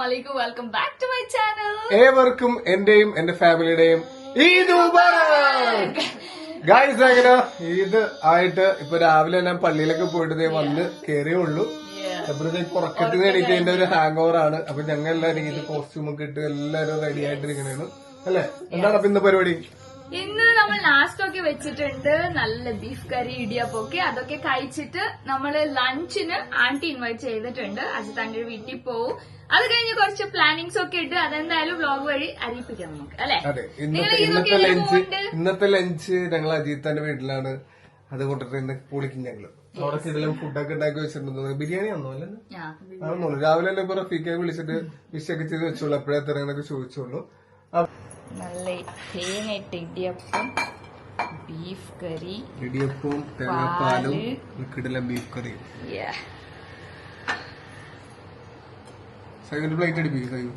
Assalamualaikum. Welcome back to my channel. ഏവർക്കും എന്റെയും എന്റെ ഫാമിലിയുടെയും ഈദ് മുബാറക്. ഗൈസ് എങ്ങനെ ഈദ് ആയിട്ട് ഇപ്പൊ രാവിലെ ഞാൻ പള്ളിയിലൊക്കെ പോയിട്ട് വന്ന് കേറിയേ ഉള്ളൂ. അപ്പോഴത്തേക്ക് ഉറക്കത്തിന് എണീറ്റതിന്റെ ഒരു ഹാങ് ഓവർ ആണ്. അപ്പൊ ഞങ്ങൾ എല്ലാവരും ഈദ് കോസ്റ്റ്യൂം ഒക്കെ ഇട്ട് എല്ലാരും റെഡി ആയിട്ടിരിക്കണേണ് അല്ലെ. എന്താണ് അപ്പൊ ഇന്ന് പരിപാടി? ഇന്ന് നമ്മൾ നാസ്റ്റൊക്കെ വെച്ചിട്ടുണ്ട്. നല്ല ബീഫ് കറി ഇടിയപ്പൊക്കെ അതൊക്കെ കഴിച്ചിട്ട് നമ്മള് ലഞ്ചിന് ആന്റി ഇൻവൈറ്റ് ചെയ്തിട്ടുണ്ട്. അജിത്താന്റെ വീട്ടിൽ പോവും. അത് കഴിഞ്ഞ് കുറച്ച് പ്ലാനിങ്സ് ഒക്കെ ഇട്ട് അതെന്തായാലും വ്ലോഗ് വഴി അറിയിപ്പിക്കാം നമുക്ക് അല്ലെ. അതെ, ഇന്നത്തെ ലഞ്ച് ഞങ്ങൾ അജിത്താന്റെ വീട്ടിലാണ്. അത് കൊണ്ടിട്ട് ഇന്ന് പൊളിക്കും ഞങ്ങള്. അവിടെ കിടലും ഫുഡൊക്കെ ഉണ്ടാക്കി വെച്ചിട്ടുണ്ട്. ബിരിയാണി ആണോ അല്ലെന്ന് രാവിലെ തന്നെ ഇപ്പൊ റഫീഖെ വിളിച്ചിട്ട് വിഷയൊക്കെ ചെയ്ത് വെച്ചോളൂ. എപ്പോഴാ തരാനൊക്കെ ചോദിച്ചോളൂ. നല്ല തേങ്ങയിട്ട് ഇടിയപ്പം, ബീഫ് കറി, ഇടിയപ്പവും തേങ്ങാപ്പാലും കിടലം ബീഫ് കറിയും. സൈഡ് പ്ലേറ്റ് അടിപ്പിക്കും. സൈഡ്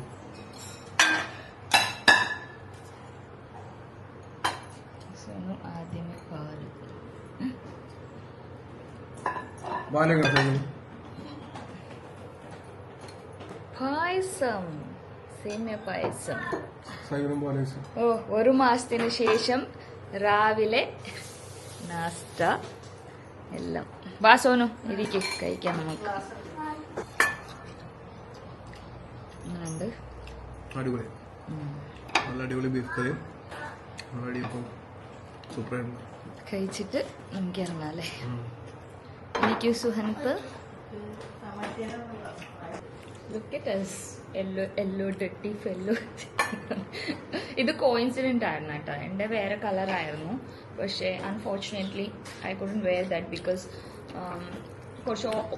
ആദ്യമേ പായസം, സേമിയ പായസം. ഓ, ഒരു മാസത്തിന് ശേഷം രാവിലെ നാസ്ത എല്ലാം. വാ സോനു, ഇരിക്ക് കഴിക്കാം നമുക്ക്. അങ്ങനുണ്ട്. അടിപൊളി, നല്ല അടിപൊളി ബീഫ് കറി സൂപ്പറായിരുന്നു. കഴിച്ചിട്ട് നമുക്ക് ഇറങ്ങാല്ലേ. എനിക്ക് സുഹൻത്ത് Look at us. Yellow dirty fellow. ഇത് കോയിൻസിഡന്റ് ആയിരുന്നു കേട്ടോ. എന്റെ വേറെ കളർ ആയിരുന്നു. പക്ഷെ unfortunately I couldn't wear that because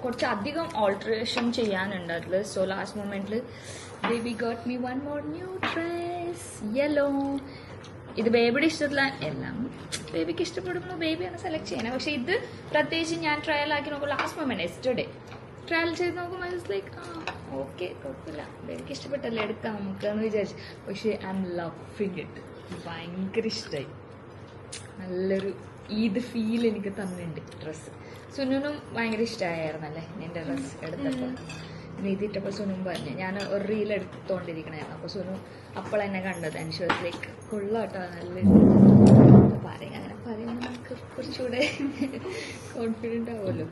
കുറച്ച് അധികം ഓൾട്ടറേഷൻ ചെയ്യാനുണ്ട് അതിൽ. സോ ലാസ്റ്റ് മൊമെന്റിൽ baby got me one more new dress, yellow. ഇത് ബേബിയുടെ ഇഷ്ടത്തില. എല്ലാം ബേബിക്ക് ഇഷ്ടപ്പെടുമ്പോൾ ബേബിയാണ് സെലക്ട് ചെയ്യണത്. പക്ഷെ ഇത് പ്രത്യേകിച്ച് ഞാൻ ട്രയൽ ആക്കി നോക്കും. ലാസ്റ്റ് മൊമെന്റ് യെസ്റ്റർഡേ ട്രയൽ ചെയ്ത് നോക്കുമ്പോൾ ഐ വാസ് ലൈക്ക് ഓക്കെ, കുഴപ്പമില്ല, ബേബിക്ക് ഇഷ്ടപ്പെട്ടല്ലേ, എടുക്കാം നമുക്ക് എന്ന് വിചാരിച്ചു. പക്ഷെ ഐ എം ലവിങ് ഇറ്റ്. ഭയങ്കര ഇഷ്ടമായി. നല്ലൊരു ഈദ് ഫീൽ എനിക്ക് തന്നിട്ടുണ്ട് ഡ്രസ്സ്. സുനുനും ഭയങ്കര ഇഷ്ടമായിരുന്നല്ലേ എൻ്റെ ഡ്രസ്സ് എടുത്തപ്പോൾ. ഇതിട്ടപ്പോൾ സുനും പറഞ്ഞു. ഞാൻ ഒരു റീൽ എടുത്തോണ്ടിരിക്കണായിരുന്നു. അപ്പോൾ സുനു അപ്പോൾ എന്നെ കണ്ടത്. ആൻഡ് വാസ് ലൈക്ക് കൊള്ളാട്ടോ, നല്ല പറയും. അങ്ങനെ പറയുമ്പോൾ നമുക്ക് കുറച്ചുകൂടെ കോൺഫിഡന്റ് ആവുമല്ലോ.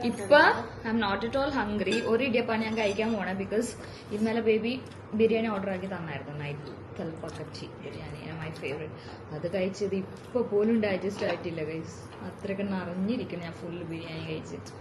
ഇപ്പൊ I'm not at all hungry. ഒരു ഇടിയപ്പാണ് ഞാൻ കഴിക്കാൻ പോണേ. ബിക്കോസ് ഇന്നലെ ബേബി ബിരിയാണി ഓർഡർ ആക്കി തന്നായിരുന്നു. Night Thalappakatti biryani, my favourite. അത് കഴിച്ചത് ഇപ്പൊ പോലും ഡൈജസ്റ്റ് ആയിട്ടില്ല ഗൈസ്. അത്രയൊക്കെ നിറഞ്ഞിരിക്കണം ഞാൻ ഫുള്ള് ബിരിയാണി കഴിച്ചിട്ട്.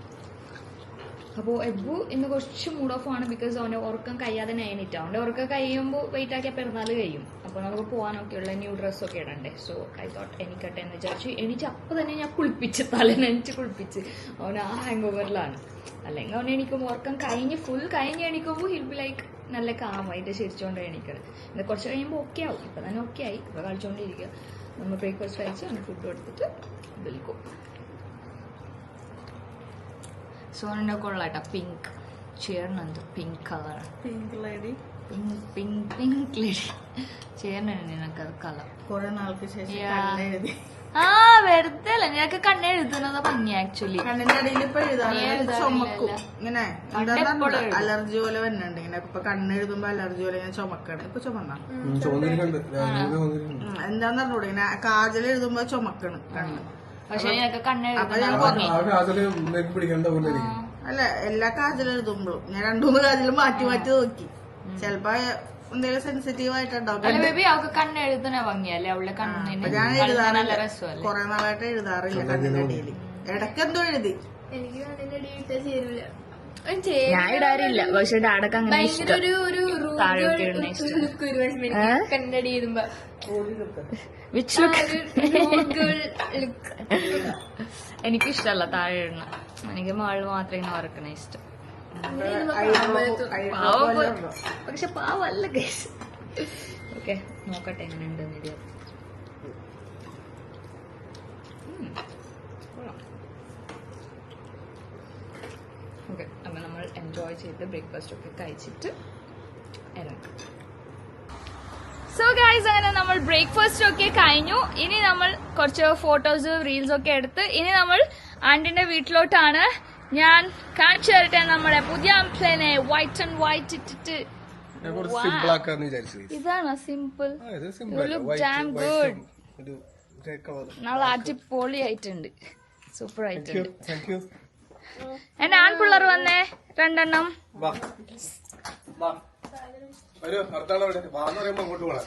അപ്പോൾ എബു ഇന്ന് കുറച്ച് മൂഡ് ഓഫ് ആണ്. ബിക്കോസ് അവൻ്റെ ഉറക്കം കഴിയാതെ എണീറ്റാ. അവൻ്റെ ഉറക്കം കഴിയുമ്പോൾ വെയിറ്റ് ആക്കിയ പെരുന്നാൾ കഴിയും. അപ്പോൾ നമുക്ക് പോകാനൊക്കെയുള്ള ന്യൂ ഡ്രസ്സൊക്കെ ഇടണ്ടേ. സോ ഐ തോട്ട് എണീക്കട്ടെ എന്ന് വിചാരിച്ചു. എണീച്ച് അപ്പോൾ തന്നെ ഞാൻ കുളിപ്പിച്ച്, തലനണിച്ച് കുളിപ്പിച്ച്. അവൻ ആ ഹാങ് ഓവറിലാണ്. അല്ലെങ്കിൽ അവൻ എണീക്കുമ്പോൾ ഉറക്കം കഴിഞ്ഞ് ഫുൾ കഴിഞ്ഞ് എണീക്കുമ്പോൾ ഹിൽ ബി ലൈക്ക് നല്ല കാമായിട്ട് ചിരിച്ചുകൊണ്ട് എണീക്കണം. ഇത് കുറച്ച് കഴിയുമ്പോൾ ഓക്കെ ആവും. ഇപ്പം തന്നെ ഓക്കെ ആയി. ഇപ്പോൾ കളിച്ചുകൊണ്ടിരിക്കുക. നമ്മൾ ബ്രേക്ക്ഫാസ്റ്റ് കഴിച്ച് അവന് ഫുഡ് കൊടുത്തിട്ട് വിൽക്കും. സോണിന്റെ കൊള്ളാട്ട പിങ്ക് ചേർന്നുണ്ട്. Pink colour, pink lady, pink lady ചേർന്നുണ്ട്. നിനക്ക് കളർ കുറെ നാൾക്ക് ശേഷം വെറുതെ അല്ല, നിനക്ക് കണ്ണെഴുതുന്നതാ ഭംഗി. ആക്ച്വലി അലർജി പോലെ വരുന്നുണ്ട്. ഇങ്ങനെ ഇപ്പൊ കണ്ണെഴുതുമ്പോ അലർജി പോലെ ഞാൻ ചുമക്കണം. ഇപ്പൊ ചുമന്ന എന്താന്ന് പറഞ്ഞൂടെ, ഇങ്ങനെ കാജൽ എഴുതുമ്പോ ചുമക്കണം കണ്ണ്. പക്ഷെ അല്ല, എല്ലാ കാജലും എഴുതുമ്പോഴും ഞാൻ 2-3 കാജലും മാറ്റി മാറ്റി നോക്കി. ചെലപ്പോ എന്തെങ്കിലും സെൻസിറ്റീവ് ആയിട്ടുണ്ടാവും. കണ്ണെഴുതുന്ന ഭംഗിയല്ലേ അവളുടെ കണ്ണിന്. ഞാൻ എഴുതാറില്ല, കൊറേ നാളായിട്ട് എഴുതാറില്ല കണ്ണിന്റെ അടിയിൽ. ഇടയ്ക്ക് എന്തോ എഴുതി. എനിക്ക് കണ്ണിന്റെ അടിയിൽ ഇട്ടാ ചേരൂല. ഞാൻ ഇടാറില്ല. പക്ഷെ ഡാഡൊക്കെ അങ്ങനെ കണ്ണടി ഇടുമ്പോ എനിക്കിഷ്ടല്ല താഴെ ഇടണ. എനിക്ക് മഴ മാത്രമേ ഇങ്ങനെ വറക്കണ ഇഷ്ടം. പക്ഷെ പാവല്ല ഗൈസ്. ഓക്കെ, നോക്കട്ടെ എങ്ങനെയുണ്ട് മീഡിയ. ഓക്കെ, അപ്പം നമ്മൾ എൻജോയ് ചെയ്ത് ബ്രേക്ക്ഫാസ്റ്റ് ഒക്കെ കഴിച്ചിട്ട് ഇറങ്ങാം. സോ ഗൈസ്, അങ്ങനെ നമ്മൾ ബ്രേക്ക്ഫാസ്റ്റ് ഒക്കെ കഴിഞ്ഞു. ഇനി നമ്മൾ കുറച്ച് ഫോട്ടോസ് റീൽസ് ഒക്കെ എടുത്ത് ഇനി നമ്മൾ ആന്റിന്റെ വീട്ടിലോട്ടാണ്. ഞാൻ കാണിച്ചു തരട്ടെ നമ്മുടെ പുതിയ അംപ്ലേനെ. വൈറ്റ് ആൻഡ് വൈറ്റ് ഇട്ടിട്ട് ഞാൻ കുറച്ച് സിമ്പിൾ ആക്കാന്ന് വിചാരിച്ചു. ഇതാണോ സിമ്പിൾ? ഇത് സിമ്പിൾ നല്ല അടിപൊളിയായിട്ടുണ്ട്, സൂപ്പർ ആയിട്ടുണ്ട്. Thank you. എന്റെ ആൺപിള്ളേർ വന്നേ, 2 എണ്ണം. ഒരു ഭർത്താവ് വാന്ന് പറയുമ്പോ അങ്ങോട്ട് പോകണം.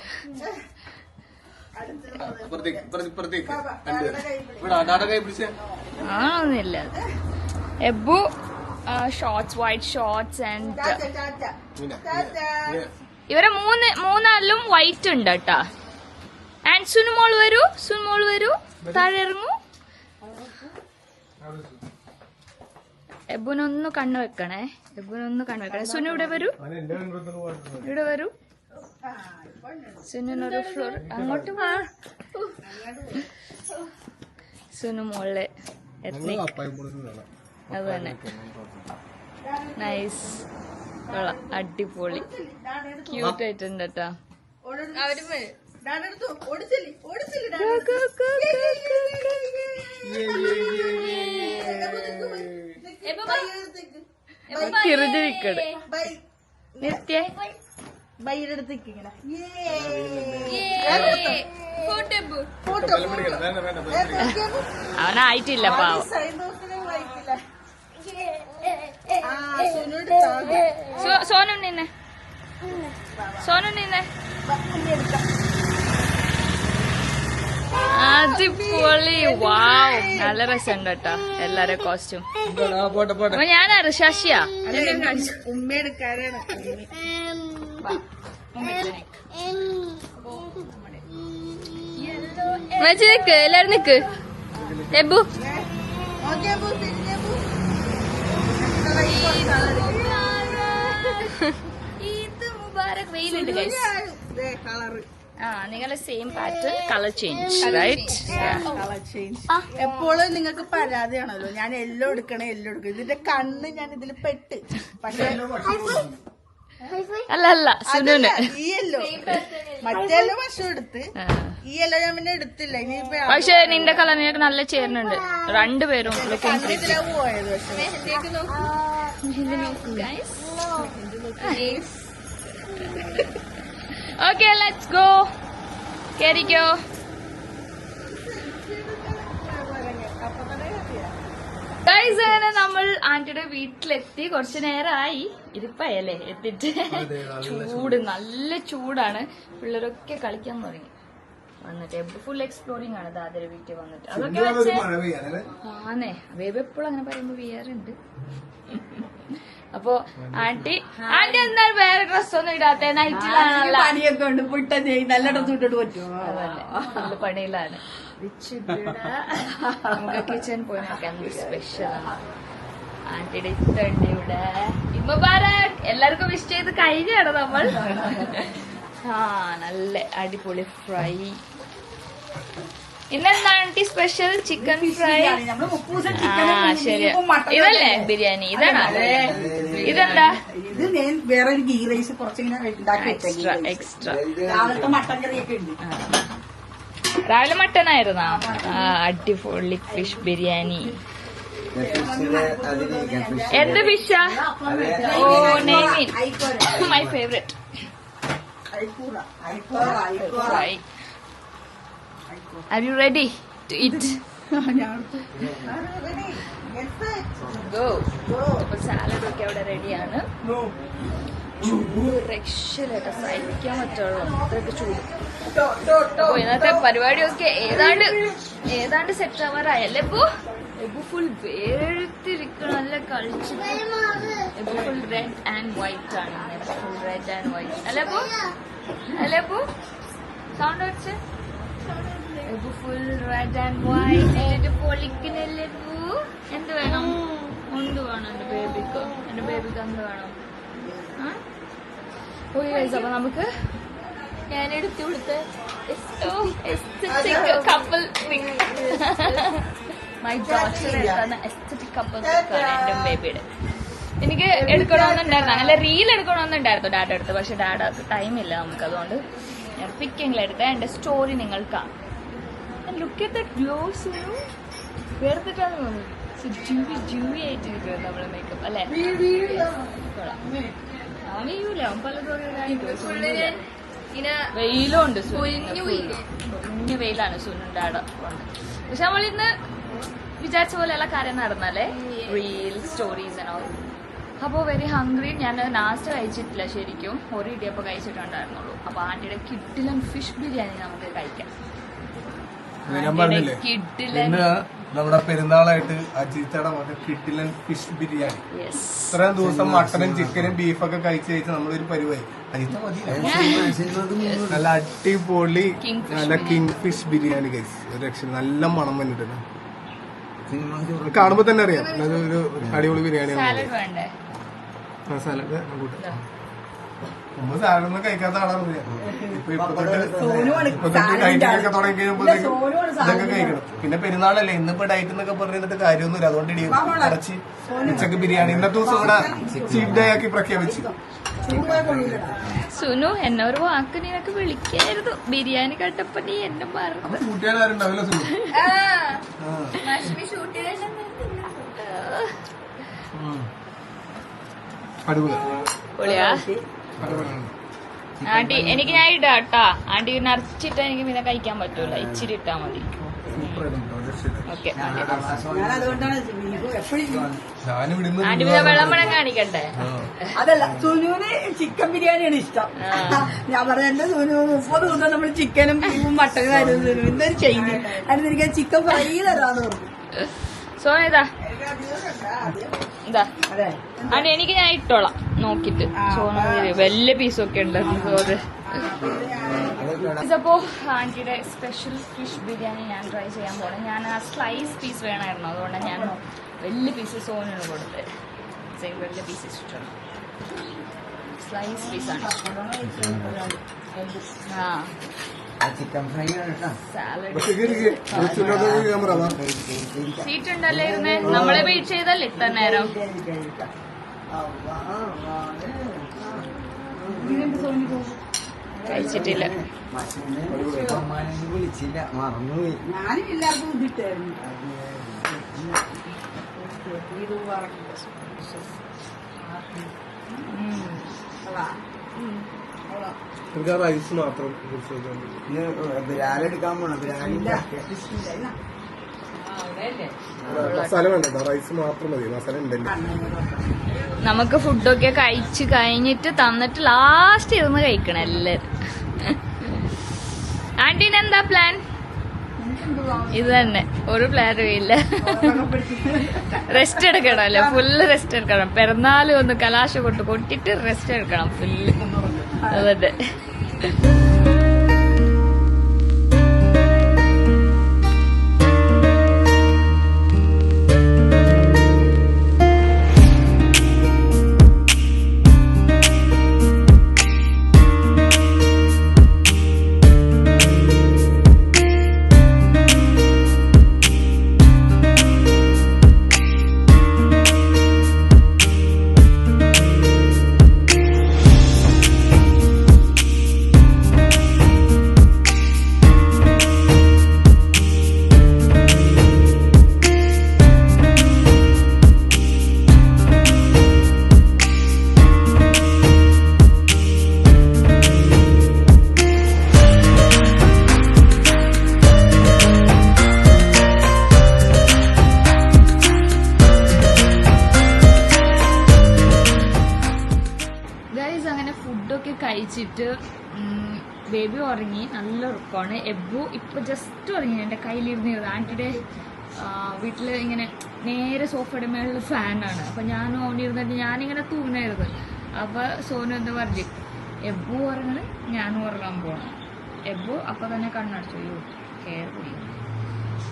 ആണോന്നില്ല. എബു ഷോർട്സ്, വൈറ്റ് ഷോർട്സ് ആൻഡ് ഇവരെ മൂന്നാലും വൈറ്റ് ഉണ്ട് കേട്ടാ. ആൻഡ് സുനുമോൾ വരൂ, താഴെ ഇറങ്ങൂ. എബുനൊന്ന് കണ്ണ് വെക്കണേ. സുനു ഇവിടെ വരൂ. സുനൊരു ഫ്ലോർ അങ്ങോട്ട് വാ. സുനു മോളെ അത് തന്നെ. നൈസ്, അടിപൊളി, ക്യൂട്ട് ആയിട്ടുണ്ട് കേട്ടാ. കിറുതിരിക്കട് നിത്യ അവനായിട്ടില്ല പാവം. സോനു നിന്നെ അടിപൊളി. വാവ്, നല്ല രസമുണ്ട് കേട്ടോ എല്ലാരെ കോസ്റ്റ്യൂം. അപ്പൊ ഞാനാര് ശശിയാ? ഉമ്മയെടുക്കാനാണ്. നിക്ക്, എല്ലാരും നിക്ക്. എബു ഈദ് മുബാരക്. വെയിലുണ്ട് ഗൈസ്. നിങ്ങളുടെ same pattern, colour change, right? എപ്പോഴും നിങ്ങൾക്ക് പരാതിയാണല്ലോ ഞാൻ എല്ലോ എടുക്കണം. ഇതിന്റെ കണ്ണ് ഞാൻ ഇതിൽ പെട്ട്. പക്ഷെ അല്ല സുനുന് ഈ യെല്ലോ മറ്റെല്ലോ വർഷം എടുത്ത് ഈ യെല്ലോ ഞാൻ പിന്നെ എടുത്തില്ല. ഇനിയിപ്പോ പക്ഷെ നിന്റെ കളറിനൊക്കെ നല്ല ചേരുന്നുണ്ട്. 2 പേരും ഇതിലാ പോയത്. Okay, let's go. കേറിക്കോ. ഗൈസ്, അങ്ങനെ നമ്മൾ ആന്റിയുടെ വീട്ടിലെത്തി. കുറച്ചു നേരമായി, ഇരിപ്പയല്ലേ എത്തിട്ട്. നല്ല ചൂടാണ്. പിള്ളേരൊക്കെ കളിക്കാൻ തുടങ്ങി. വന്നിട്ട് ഫുൾ എക്സ്പ്ലോറിംഗ് ആണ് ദാദര വീട്ടിൽ വന്നിട്ട്. അതൊക്കെ ആന്നേ, ബേബി എപ്പോഴും അങ്ങനെ പറയുമ്പോ ചെയ്യാറുണ്ട്. അപ്പൊ ആന്റി എന്നാൽ വേറെ ഡ്രസ്സൊന്നും ഇടാത്ത നൈറ്റിലാണല്ലോ. പണിയൊക്കെ ഉണ്ട്, നല്ല ഡ്രസ് ഇട്ടിട്ട് പറ്റുമോ? നല്ല പണിയിലാണ്. നമുക്ക് കിച്ചൺ പോയി നോക്കാം. സ്പെഷ്യലാണ് ആന്റിയുടെ ഇഷ്ടമുണ്ട് ഇവിടെ. മുബാരക് എല്ലാവർക്കും വിഷ് ചെയ്ത് കഴിഞ്ഞാണ് നമ്മൾ. നല്ല അടിപൊളി ഫ്രൈ. ഇന്നെന്താ ആന്റി സ്പെഷ്യൽ? Chicken fry. ശരി, ഇതല്ലേ ബിരിയാണി? ഇതാണോ? ഇതെന്താ? ഇത് ഞാൻ വേറെ ഒരു ഗീ റൈസ് കുറച്ചിങ്ങനെ എക്സ്ട്രാ. മട്ടൻ കറിയൊക്കെ ഉണ്ട്. രാവിലെ മട്ടനായിരുന്നാ? അടിപൊളി ഫിഷ് ബിരിയാണി. എന്ത് ഫിഷാ? ഓ, നെയ്മീൻ, my favourite. Are you ready to eat? Go. അപ്പൊ സാലഡ് ഒക്കെ അവിടെ റെഡിയാണ്. രക്ഷയിലൊക്കെ സഹിക്കാൻ പറ്റുള്ളൂ, അത്രയൊക്കെ ചൂട്. അപ്പൊ ഇന്നത്തെ പരിപാടിയൊക്കെ ഏതാണ്ട് സെറ്റ് ആവാറായല്ലേ? ഇപ്പൊ ഫുൾ വേഴ്ത്തിരിക്കണം, നല്ല കളിച്ചിട്ട്. ഇപ്പൊ ഫുൾ റെഡ് ആൻഡ് വൈറ്റ് ആണ്. ഫുൾ റെഡ് ആൻഡ് വൈറ്റ് അല്ലേ? സൗണ്ട് വെച്ച് ഫുൾ റെഡ് ആൻഡ് വൈറ്റ് പൊളിക്കുന്നില്ലേ? എന്ത് വേണം? എന്ത് വേണം എന്റെ ബേബിക്ക്? എന്ത് വേണം? അപ്പൊ നമുക്ക് ഞാൻ എടുത്തു കൊടുത്ത couple my daughter aesthetic couple എന്റെ ബേബിയുടെ. എനിക്ക് എടുക്കണമെന്നുണ്ടായിരുന്നു, അങ്ങനെ റീൽ എടുക്കണമെന്നുണ്ടായിരുന്നു ഡാഡ എടുത്ത്. പക്ഷെ ഡാഡക്ക് ടൈമില്ല നമുക്ക്, അതുകൊണ്ട് ഞാൻ പിക്കെങ്കിലും എടുത്ത എന്റെ സ്റ്റോറി നിങ്ങൾ കാണും. ലുക്ക് അറ്റ് ദാറ്റ് ഗ്ലോസ്, വേർത്തിട്ടാണ് തോന്നുന്നു. ജൂവി ആയിട്ടിരിക്കുന്നത് നമ്മളെ മേക്കപ്പ് അല്ലേ? അവൻ വെയ്യൂല, അവൻ പലതും വെയിലുണ്ട്. കുഞ്ഞു വെയിലാണ് സുനുന്റെ അവിടെ കൊണ്ട്. പക്ഷെ നമ്മളിന്ന് വിചാരിച്ച പോലെയുള്ള കാര്യം നടന്നല്ലേ, റീൽ സ്റ്റോറീസ് ആൻഡ് ഓൾ. അപ്പോൾ വെരി ഹംഗ്രി. ഞാൻ നാസ്റ്റ് കഴിച്ചിട്ടില്ല ശരിക്കും, ഒരു ഇടിയപ്പം കഴിച്ചിട്ടുണ്ടായിരുന്നുള്ളൂ. അപ്പൊ ആന്റിയുടെ കിഡിലൻ ഫിഷ് ബിരിയാണി നമുക്ക് കഴിക്കാം. ഞാൻ പറഞ്ഞില്ലേ ഇന്ന് നമ്മുടെ പെരുന്നാളായിട്ട് അജിത്തയുടെ മറ്റേ കിഡിലൻ ഫിഷ് ബിരിയാണി. ഇത്രയും ദിവസം മട്ടനും ചിക്കനും ബീഫൊക്കെ കഴിച്ച് നമ്മളൊരു പരിവായി. അജിത്ത മതി, നല്ല അടിപൊളി നല്ല കിങ് ഫിഷ് ബിരിയാണി കഴിച്ച് ഒരു രക്ഷ. നല്ല മണം വന്നിട്ടുണ്ട്, കാണുമ്പോ തന്നെ അറിയാം അതൊരു അടിപൊളി ബിരിയാണിയാണ്. സാലഡ് നമ്മൾ സാലഡൊന്നും കഴിക്കാത്ത ആളാണ്. ഇപ്പൊ ഡയറ്റിനൊക്കെ തുടങ്ങി കഴിയുമ്പോഴത്തേക്കും ഇതൊക്കെ കഴിക്കണം. പിന്നെ പെരുന്നാളല്ലേ, ഇന്നിപ്പോ ഡയറ്റ് എന്നൊക്കെ പറഞ്ഞിട്ട് കാര്യമൊന്നുമില്ല. അതുകൊണ്ട് ഇറച്ചി ഉച്ചക്ക് ബിരിയാണി ഇന്നത്തെ ദിവസം ഇവിടെ ചീഫ് ഡേ ആക്കി പ്രഖ്യാപിച്ചു. സുനു എന്നെ ഒരു വാക്ക് നിനക്ക് വിളിക്കായിരുന്നു, ബിരിയാണി കട്ടപ്പ നീ എന്നെ പറഞ്ഞു. കൂട്ടുകാരുണ്ടാവില്ല സുനു. പൊളിയാ ആന്റി. എനിക്ക് ഞാൻ ഇടാ കേട്ടാ ആന്റി, നിറച്ചിട്ട് എനിക്ക് പിന്നെ കഴിക്കാൻ പറ്റൂല, ഇച്ചിരി ഇട്ടാ മതി. ഓക്കെ ആന്റി പിന്നെ വെള്ളം വേണം കാണിക്കണ്ടേ? അതല്ല, സുനുവിന് ചിക്കൻ ബിരിയാണിയാണ് ഇഷ്ടം. ഞാൻ പറഞ്ഞ എന്റെ സുനു 30 ദിവസം നമ്മൾ ചിക്കനും ബീഫും മട്ടനും ആയിരുന്നു സുനു. എന്തൊരു ചെയ്തി അതിന് എനിക്ക് ചിക്കൻ ഫ്രൈ തരാന്ന് പറഞ്ഞു. സോന ഇതാ ഇതാ ആന്റി, എനിക്ക് ഞാൻ ഇട്ടോളാം നോക്കിട്ട്. സോന വലിയ പീസൊക്കെ ഉണ്ട്. ഇതപ്പോ ആന്റിയുടെ സ്പെഷ്യൽ ഫിഷ് ബിരിയാണി ഞാൻ ട്രൈ ചെയ്യാൻ പോണേ. ഞാൻ ആ സ്ലൈസ് പീസ് വേണമായിരുന്നു, അതുകൊണ്ട് ഞാൻ വലിയ പീസ് സോനിന് കൊടുത്ത്. വലിയ പീസ് ഇഷ്ടമാണ്, സ്ലൈസ് പീസാണ്. ചിക്കൻ ഫ്രൈ സാലഡ് സീറ്റ് ഉണ്ടല്ലേ ഇരുന്നേ, നമ്മളെ വെയിറ്റ് ചെയ്തല്ലേ ഇത്ര നേരം. കഴിച്ചിട്ടില്ല. വിളിച്ചില്ല, മറന്നുപോയി. ഞാനും എല്ലാവർക്കും ഇതിട്ടായിരുന്നു. റൈസ് മാത്രം ബിരാലെടുക്കാൻ പോണം. മസാല വേണ്ട, റൈസ് മാത്രം മതി. മസാല ഉണ്ടല്ലോ. നമുക്ക് ഫുഡൊക്കെ കഴിച്ച് കഴിഞ്ഞിട്ട് തന്നിട്ട് ലാസ്റ്റ് ഇരുന്ന് കഴിക്കണം എല്ലാരും. ആന്റീന് എന്താ പ്ലാൻ? ഇത് തന്നെ, ഒരു പ്ലാനും ഇല്ല. റെസ്റ്റ് എടുക്കണമല്ലോ, ഫുള്ള് റെസ്റ്റ് എടുക്കണം. പിറന്നാലും ഒന്ന് കലാശ കൊണ്ട് കൊട്ടിട്ട് റെസ്റ്റ് എടുക്കണം ഫുള്ള്. അതന്നെ. ഫുഡൊക്കെ കഴിച്ചിട്ട് ബേബി ഉറങ്ങി, നല്ല ഉറക്കമാണ്. എബ്ബു ഇപ്പൊ ജസ്റ്റ് ഉറങ്ങി, എൻ്റെ കയ്യിലിരുന്നിരുന്നു. ആന്റിയുടെ വീട്ടിൽ ഇങ്ങനെ നേരെ സോഫയുടെ മേളിൽ ഫാനാണ്. അപ്പൊ ഞാൻ ഓണിരുന്നിട്ട് ഞാനിങ്ങനെ തൂങ്ങായിരുന്നു. അപ്പൊ സോനു എന്താ പറഞ്ഞു, എബ്ബു ഉറങ്ങണ്, ഞാനും ഉറങ്ങാൻ പോകണം. എബ്ബു അപ്പൊ തന്നെ കണ്ണടച്ചു, കെയർ കുടിക്കും.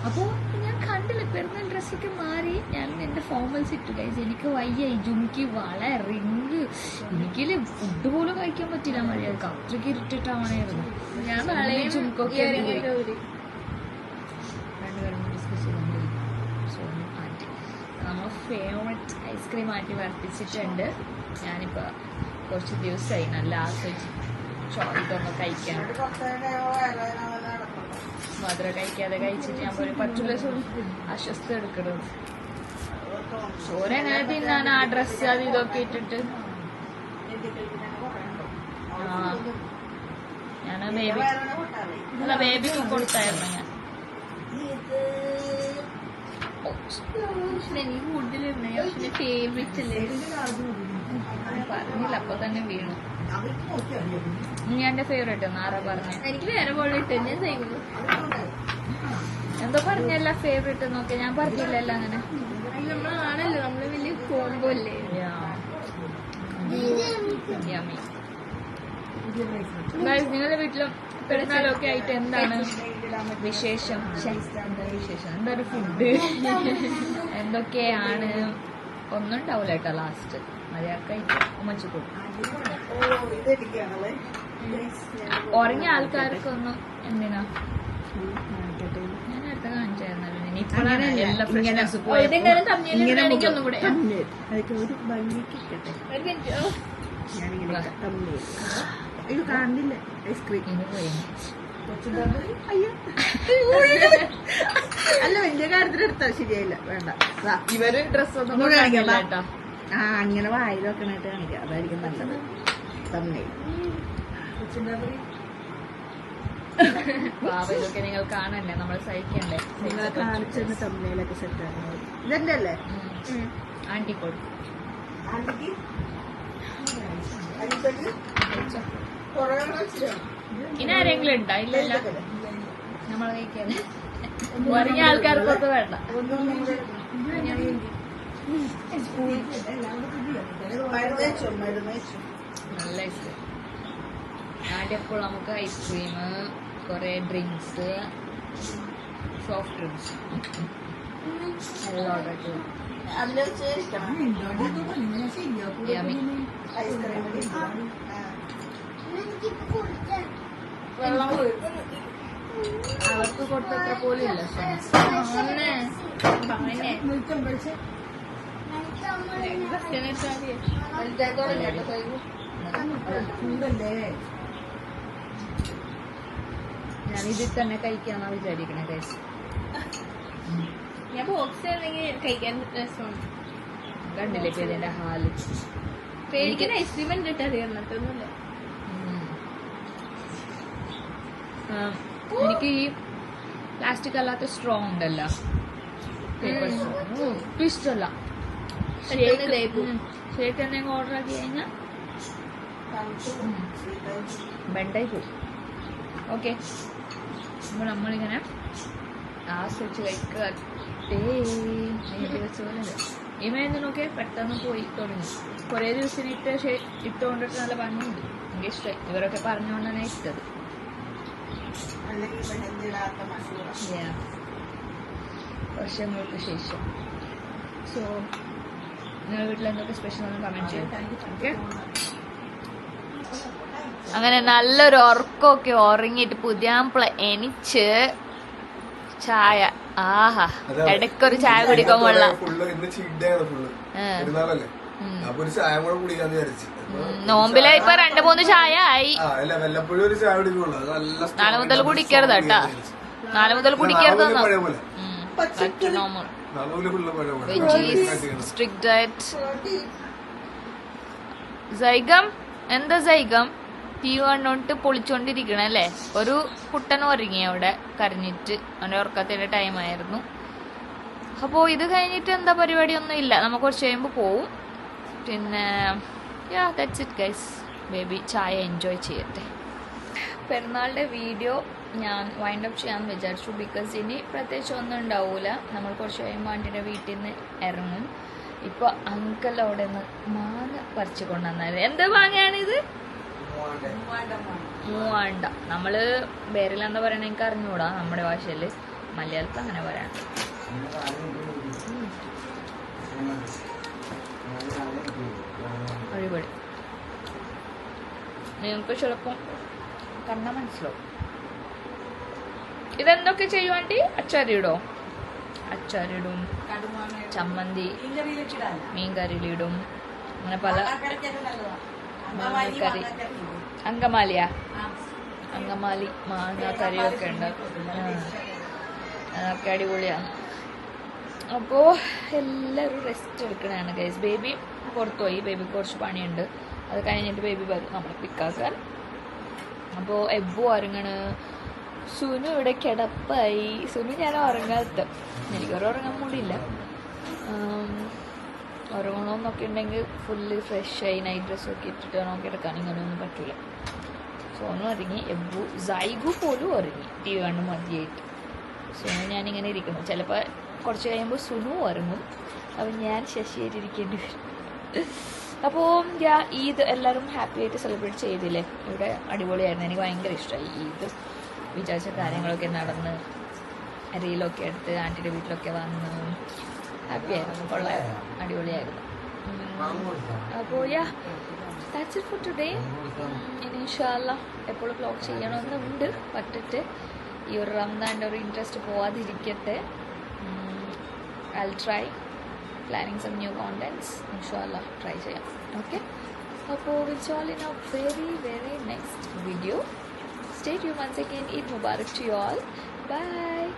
അപ്പോൾ ഞാൻ കണ്ടില്ല, പെരുന്നാൾ ഡ്രസ്സൊക്കെ മാറി ഞാൻ എൻ്റെ ഫോർമൽസ് ഇട്ടു. കഴിച്ച് എനിക്ക് വയ്യ, ജുമിക്ക് വള റിങ്, എനിക്കില്ല ഫുഡ് പോലും കഴിക്കാൻ പറ്റില്ല മഴയൊക്കെ, അത്രയ്ക്ക് ഇരുട്ടിട്ടാവണായിരുന്നു. ഞാൻ നാളെ ചുമക്കൊക്കെ രണ്ടുപേരും ഡിസ്കസ് ചെയ്തുകൊണ്ടിരിക്കും. സോനു ആൻറ്റി നമ്മൾ ഫേവററ്റ് ഐസ്ക്രീം ആറ്റി വർദ്ധിച്ചിട്ടുണ്ട്. ഞാനിപ്പോൾ കുറച്ച് ദിവസമായി നല്ല ആസ്വദിച്ച് ഇതൊന്ന് കഴിക്കാൻ. മധുരം കഴിക്കാതെ കഴിച്ചിട്ട് ഞാൻ പോലും പറ്റുള്ള അസ്വസ്ഥ എടുക്കണം. ചോര എങ്ങനെ തിന്നാൻ ആ ഡ്രസ്സ് അത് ഇതൊക്കെ ഇട്ടിട്ട്. ബേബി അല്ല ബേബിക്ക് കൊടുത്തായിരുന്നു ഞാൻ. എനിക്ക് കൂടുതലുണ്ട് ഫേവറേറ്റ് അല്ലേ പറഞ്ഞില്ല, അപ്പൊ തന്നെ വീണു. നീ എന്റെ ഫേവറേറ്റ് ഒന്ന് ആരാ പറഞ്ഞ? എനിക്ക് വേറെ പോലെ ഇട്ട് ഞാൻ ചെയ്യുന്നു. എന്തോ പറഞ്ഞല്ല ഫേവറേറ്റ് നോക്കി, ഞാൻ പറഞ്ഞില്ലല്ലോ അങ്ങനെ. നമ്മളാണല്ലോ, നമ്മള് വലിയ കോംബോ അല്ലേ. നിങ്ങളുടെ വീട്ടിലും പെരുന്നാളൊക്കെ ആയിട്ട് എന്താണ് വിശേഷം? എന്തൊരു ഫുഡ് എന്തൊക്കെയാണ്? ഒന്നും ഉണ്ടാവില്ല കേട്ടോ. ലാസ്റ്റ് മര്യാദക്കായിട്ട് ഉമ്മച്ചു കൊടുക്കും. ഉറങ്ങിയ ആൾക്കാർക്കൊന്നും എന്തിനാ ഞാൻ അടുത്ത കാണിച്ചായിരുന്നല്ലോ. ഇനിയിപ്പോഴാണ് എല്ലാ ഫ്രഷ്നസ് പോയത്. ഇത് കാണുന്നില്ല ഐസ്ക്രീം. അല്ല വലിയ കാര്യത്തിൽ എടുത്താൽ ശരിയായില്ല, വേണ്ട. ഇവര് ഡ്രസ് ഒന്നും കാണിക്കാം. കേട്ടോ. ആ അങ്ങനെ വായിൽ വെക്കണായിട്ട് കാണിക്കാം, അതായിരിക്കും നല്ലത്. തന്നെ പാവ ഇതൊക്കെ നിങ്ങൾ കാണണ്ടേ, നമ്മൾ സഹിക്കണ്ടേ. നിങ്ങളെ കാണിച്ചെന്ന് തമ്മിലൊക്കെ സെറ്റ് ആക്കുന്നത് ഇതെന്റെ അല്ലേ? ആന്റി കൊടു ഇനി ആരെങ്കിലും ഉണ്ടോ? ഇല്ലല്ല, നമ്മൾ കഴിക്കാൻ ഉറങ്ങിയ ആൾക്കാർക്കൊക്കെ വേണ്ട. നല്ല ഐസ്ക്രീം. ആദ്യം എപ്പോൾ നമുക്ക് ഐസ്ക്രീം, കുറെ ഡ്രിങ്ക്സ്, സോഫ്റ്റ് ഡ്രിങ്ക്സ് എല്ലാം ഓർഡർ ചെയ്തു. അവർക്ക് കൊടുത്തത്ര പോലും ഇല്ല. ഞാനിതിൽ തന്നെ കഴിക്കാന്നാ വിചാരിക്കണേ ഗൈസ്. ഞാൻ ബോക്സ് കഴിക്കാൻ രസമാണ്. കണ്ടില്ലേ ഇപ്പൊ ഇതിന്റെ ഹാല്. എനിക്ക് ഐസ്ക്രീം കണ്ടിട്ട് അറിയാം, എന്നിട്ടൊന്നുമില്ല. എനിക്ക് ഈ പ്ലാസ്റ്റിക് അല്ലാത്ത സ്ട്രോ ഉണ്ടല്ലോ, പേപ്പർ സ്ട്രോ, ഒട്ടും ഇഷ്ടമല്ല. ഷേക്ക് എന്തെങ്കിലും ഓർഡർ ആക്കി കഴിഞ്ഞാൽ ബെണ്ടായി പോകും. ഓക്കെ, അപ്പോൾ നമ്മളിങ്ങനെ ആസ്വദിച്ച് കഴിക്കട്ടെ. വെച്ച പോലെ ഈ മേനൊക്കെ പെട്ടെന്ന് പോയി തുടങ്ങി. കുറേ ദിവസം ഇട്ടുകൊണ്ടിട്ട് നല്ല ഭംഗിയുണ്ട്. എനിക്ക് ഇഷ്ടമായി. ഇവരൊക്കെ പറഞ്ഞുകൊണ്ടാണ് ഇഷ്ടത്. വർഷങ്ങൾക്ക് ശേഷം. സോ നിങ്ങളുടെ വീട്ടിൽ എന്തൊക്കെ സ്പെഷ്യൽ ഒന്ന് കമന്റ് ചെയ്യും. ഓക്കെ, അങ്ങനെ നല്ലൊരു ഉറക്കമൊക്കെ ഉറങ്ങിയിട്ട് പുതിയാപ്പിള എണിച്ച് ചായ. ആഹാ, ഇടയ്ക്കൊരു ചായ കുടിക്കാൻ കൊള്ളാം. നോമ്പിലെ ഇപ്പൊ 2-3 ചായ ആയി. നാളെ മുതൽ കുടിക്കരുത് കേട്ടാ, നാളെ മുതൽ കുടിക്കരുത്. Strict diet. സൈഗം എന്താ സൈഗം? ടി വി കണ്ടോണ്ട് പൊളിച്ചോണ്ടിരിക്കണല്ലേ. ഒരു കുട്ടൻ ഉറങ്ങി അവിടെ കരഞ്ഞിട്ട്. അവന്റെ ഉറക്കത്തിന്റെ ടൈമായിരുന്നു. അപ്പോൾ ഇത് കഴിഞ്ഞിട്ട് എന്താ പരിപാടിയൊന്നും ഇല്ല. നമുക്ക് കുറച്ച് കഴിയുമ്പോൾ പോവും. പിന്നെ ദാറ്റ്സ് ഇറ്റ് ഗൈസ്. ബേബി ചായ എൻജോയ് ചെയ്യട്ടെ. പെരുന്നാളുടെ വീഡിയോ ഞാൻ വൈൻഡ് അപ്പ് ചെയ്യാമെന്ന് വിചാരിച്ചു. ബിക്കോസ് ഇനി പ്രത്യേകിച്ച് ഒന്നും ഉണ്ടാവൂല. നമ്മൾ കുറച്ച് കഴിയുമ്പോൾ ആൻറ്റിയുടെ വീട്ടിൽ നിന്ന് ഇറങ്ങും. ഇപ്പോൾ അങ്കിൾ അവിടെ നിന്ന് മാങ്ങ പറിച്ചു കൊണ്ടുവന്നത്. എന്ത് മാങ്ങയാണിത്? മൂവാണ്ട. നമ്മള് പേരിലെന്താ പറയണ എനിക്ക് അറിഞ്ഞൂടാ. നമ്മുടെ ഭാഷയില്, മലയാളത്തിൽ അങ്ങനെ പറയാം. അടിപൊളി. നിങ്ങൾക്ക് ചിലപ്പം കണ്ടാ മനസ്സിലാവും. ഇതെന്തൊക്കെ ചെയ്യുവാണ്ടി? അച്ചാറിയിടോ? അച്ചാറിടും, ചമ്മന്തി, മീൻകറിയിലിടും, അങ്ങനെ പല കറി. അങ്കമാലിയാ? അങ്കമാലി മാങ്ങ കറിയൊക്കെ ഉണ്ടാക്കും. അതൊക്കെ അടിപൊളിയാണ്. അപ്പോൾ എല്ലാവരും റെസ്റ്റ് എടുക്കണതാണ് ഗൈസ്. ബേബി പുറത്തുപോയി. ബേബിക്ക് കുറച്ച് പണിയുണ്ട്. അത് കഴിഞ്ഞിട്ട് ബേബി വരും നമ്മളെ പിക്കാക്കാൻ. അപ്പോൾ എബ്ബു ഉറങ്ങണ്, സുനു ഇവിടെ കിടപ്പായി. സുനു ഞാൻ ഉറങ്ങാത്ത, എനിക്കൊരു ഉറങ്ങാൻ കൂടിയില്ല. ഉറങ്ങണമെന്നൊക്കെ ഉണ്ടെങ്കിൽ ഫുള്ള് ഫ്രഷായി നൈറ്റ് ഡ്രസ്സൊക്കെ ഇട്ടിട്ട് വേണം കിടക്കാൻ. ഇങ്ങനെയൊന്നും പറ്റില്ല. സോനു ഉറങ്ങി, എബ്ബു സൈഗു പോലും ഉറങ്ങി ടി വി കണ്ട് മതിയായിട്ട്. സുനു ഞാനിങ്ങനെ ഇരിക്കുന്നു. ചിലപ്പോൾ കുറച്ച് കഴിയുമ്പോൾ സുനു ഉറങ്ങും, അപ്പം ഞാൻ ശശിയായിട്ടിരിക്കേണ്ടി വരും. അപ്പോൾ ഈദ് എല്ലാവരും ഹാപ്പി ആയിട്ട് സെലിബ്രേറ്റ് ചെയ്തില്ലേ? ഇവിടെ അടിപൊളിയായിരുന്നു. എനിക്ക് ഭയങ്കര ഇഷ്ടമായി ഈദ്. വിചാരിച്ച കാര്യങ്ങളൊക്കെ നടന്ന് റീലൊക്കെ എടുത്ത് ആൻറ്റിയുടെ വീട്ടിലൊക്കെ വന്ന് ഹാപ്പി ആയിരുന്നു. കൊള്ളായിരുന്നു, അടിപൊളിയായിരുന്നു. അപ്പോൾ ദാറ്റ്സ് ഇറ്റ് ഫോർ ടുഡേ. ഇനി ഇൻഷാല്ല എപ്പോഴും വ്ലോഗ് ചെയ്യണമെന്നുണ്ട്, പറ്റിട്ട് ഈ ഒരു റംദാൻ്റെ ഒരു interest പോവാതിരിക്കട്ടെ. I'll try planning some new contents. Inshallah try ചെയ്യാം. Okay, അപ്പോൾ we'll see you all in a very next video. Stay tuned once again. Eid Mubarak to you all. Bye.